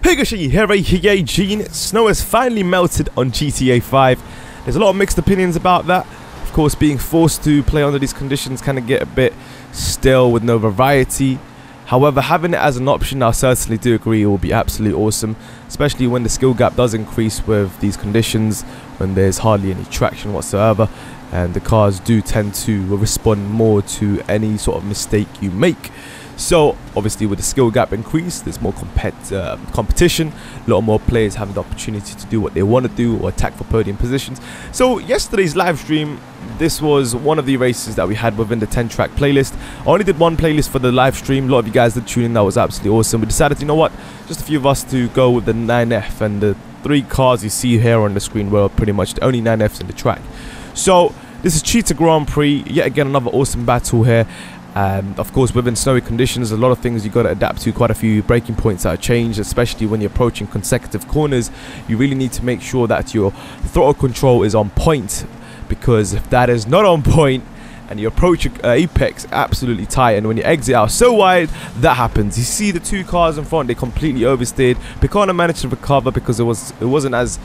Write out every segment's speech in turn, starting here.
Hey guys, here, Gene. Snow has finally melted on GTA 5. There's a lot of mixed opinions about that. Of course, being forced to play under these conditions can get a bit stale with no variety. However, having it as an option, I certainly do agree it will be absolutely awesome, especially when the skill gap does increase with these conditions, when there's hardly any traction whatsoever, and the cars do tend to respond more to any sort of mistake you make. So obviously with the skill gap increase, there's more competition, a lot more players having the opportunity to do what they want to do or attack for podium positions. So yesterday's live stream, this was one of the races that we had within the 10 track playlist. I only did one playlist for the live stream. A lot of you guys did tune in, that was absolutely awesome. We decided, you know what, just a few of us to go with the 9F, and the 3 cars you see here on the screen were pretty much the only 9Fs in the track. So this is Cheetah Grand Prix, yet again another awesome battle here. And of course, within snowy conditions, a lot of things you got to adapt to. Quite a few braking points that are changed, especially when you're approaching consecutive corners. You really need to make sure that your throttle control is on point, because if that is not on point and you approach apex absolutely tight, and when you exit out so wide, that happens. You see the 2 cars in front, they completely oversteered. Picana managed to recover because it wasn't as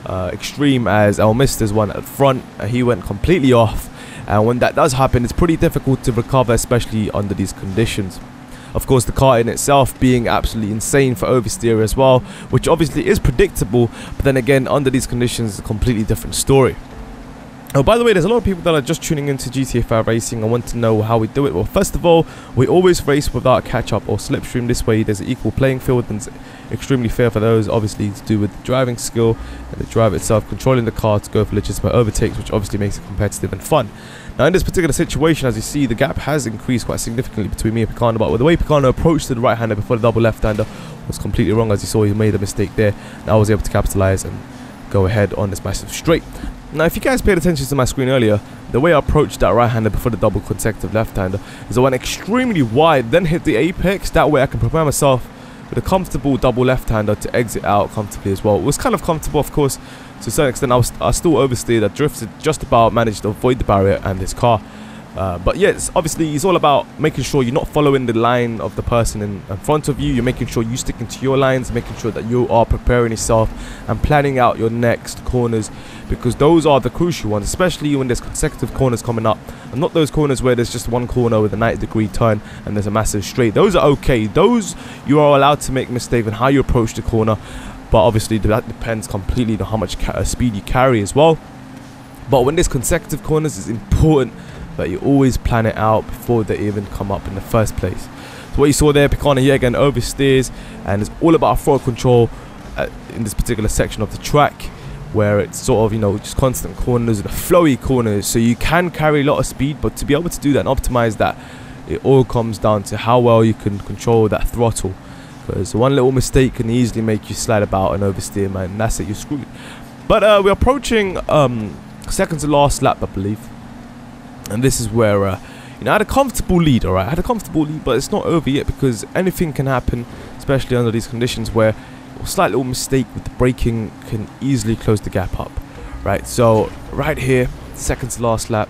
extreme as El Mister's one at front. He went completely off. And when that does happen, it's pretty difficult to recover, especially under these conditions. Of course, the car in itself being absolutely insane for oversteer as well, which obviously is predictable, but then again, under these conditions, it's a completely different story. Oh, by the way, there's a lot of people that are just tuning into GTA 5 racing and want to know how we do it. Well, first of all, we always race without catch-up or slipstream. This way, there's an equal playing field, and it's extremely fair for those, obviously, to do with the driving skill and the drive itself, controlling the car to go for legitimate overtakes, which obviously makes it competitive and fun. Now, in this particular situation, as you see, the gap has increased quite significantly between me and Picano, but with the way Picano approached to the right-hander before the double left-hander was completely wrong. As you saw, he made a mistake there, and I was able to capitalize and go ahead on this massive straight. Now, if you guys paid attention to my screen earlier, the way I approached that right-hander before the double consecutive left-hander is I went extremely wide, then hit the apex. That way I can prepare myself with a comfortable double left-hander to exit out comfortably as well. It was kind of comfortable, of course, to a certain extent. I still oversteered. I drifted just about, managed to avoid the barrier and his car. But yes, obviously it's all about making sure you're not following the line of the person in front of you. You're making sure you're sticking to your lines, making sure that you are preparing yourself and planning out your next corners, because those are the crucial ones, especially when there's consecutive corners coming up, and not those corners where there's just one corner with a 90-degree turn and there's a massive straight. Those are okay. Those you are allowed to make mistakes in how you approach the corner, but obviously that depends completely on how much speed you carry as well. But when there's consecutive corners, it's important that you always plan it out before they even come up in the first place. So what you saw there, Picana here again oversteers, and it's all about throttle control in this particular section of the track, where it's sort of, you know, just constant corners and flowy corners, so you can carry a lot of speed, but to be able to do that and optimize that, it all comes down to how well you can control that throttle, because one little mistake can easily make you slide about and oversteer, man, and that's it, you're screwed. But we're approaching second to last lap, I believe. And this is where, you know, I had a comfortable lead, alright? I had a comfortable lead, but it's not over yet, because anything can happen, especially under these conditions, where a slight little mistake with the braking can easily close the gap up, right? So, right here, second to last lap,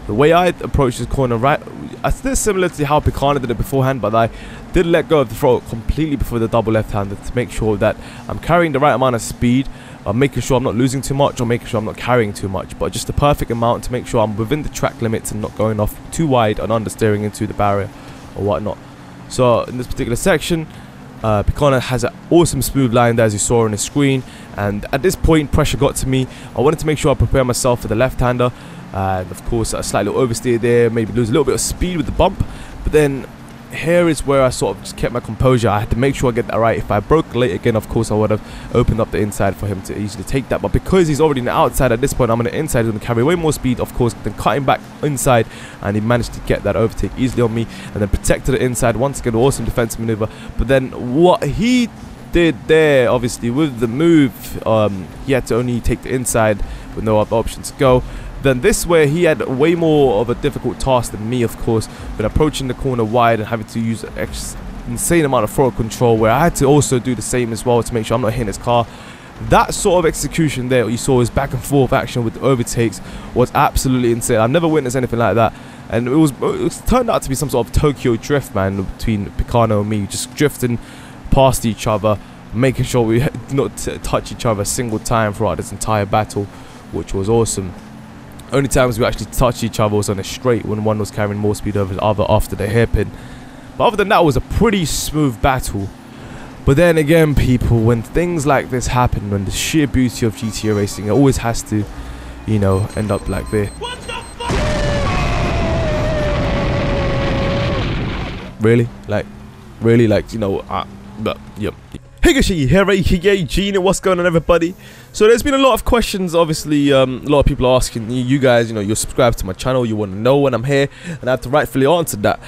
the way I approached this corner, right, I did similar to how Picana did it beforehand, but I did let go of the throttle completely before the double left-hander to make sure that I'm carrying the right amount of speed. I'm making sure I'm not losing too much or making sure I'm not carrying too much, but just the perfect amount to make sure I'm within the track limits and not going off too wide and understeering into the barrier or whatnot. So in this particular section, Picana has an awesome smooth line there, as you saw on the screen, and at this point pressure got to me. I wanted to make sure I prepare myself for the left-hander, and of course a slight little oversteer there, maybe lose a little bit of speed with the bump, but then here is where I sort of just kept my composure. I had to make sure I get that right. If I broke late again, of course I would have opened up the inside for him to easily take that, but because he's already on the outside at this point, I'm on the inside, he's going to carry way more speed, of course, then cutting back inside, and he managed to get that overtake easily on me, and then protected the inside. Once again, awesome defensive maneuver. But then what he did there, obviously with the move, he had to only take the inside with no other option to go. Then this way, he had way more of a difficult task than me, of course, when approaching the corner wide and having to use an insane amount of throttle control, where I had to also do the same as well to make sure I'm not hitting his car. That sort of execution there, what you saw, was back and forth action with the overtakes, was absolutely insane. I've never witnessed anything like that. And it turned out to be some sort of Tokyo drift, man, between Picano and me, just drifting past each other making sure we did not touch each other a single time throughout this entire battle, which was awesome. Only times we actually touched each other was on a straight, when one was carrying more speed over the other after the hairpin. But other than that, it was a pretty smooth battle. But then again, people, when things like this happen, when the sheer beauty of GTA racing, it always has to, you know, end up like this. Really? Like, you know, but, yep. Higashi here, aka Gene, what's going on, everybody? So there's been a lot of questions, obviously, a lot of people are asking you guys, you know, you're subscribed to my channel, you want to know when I'm here, and I have to rightfully answer that.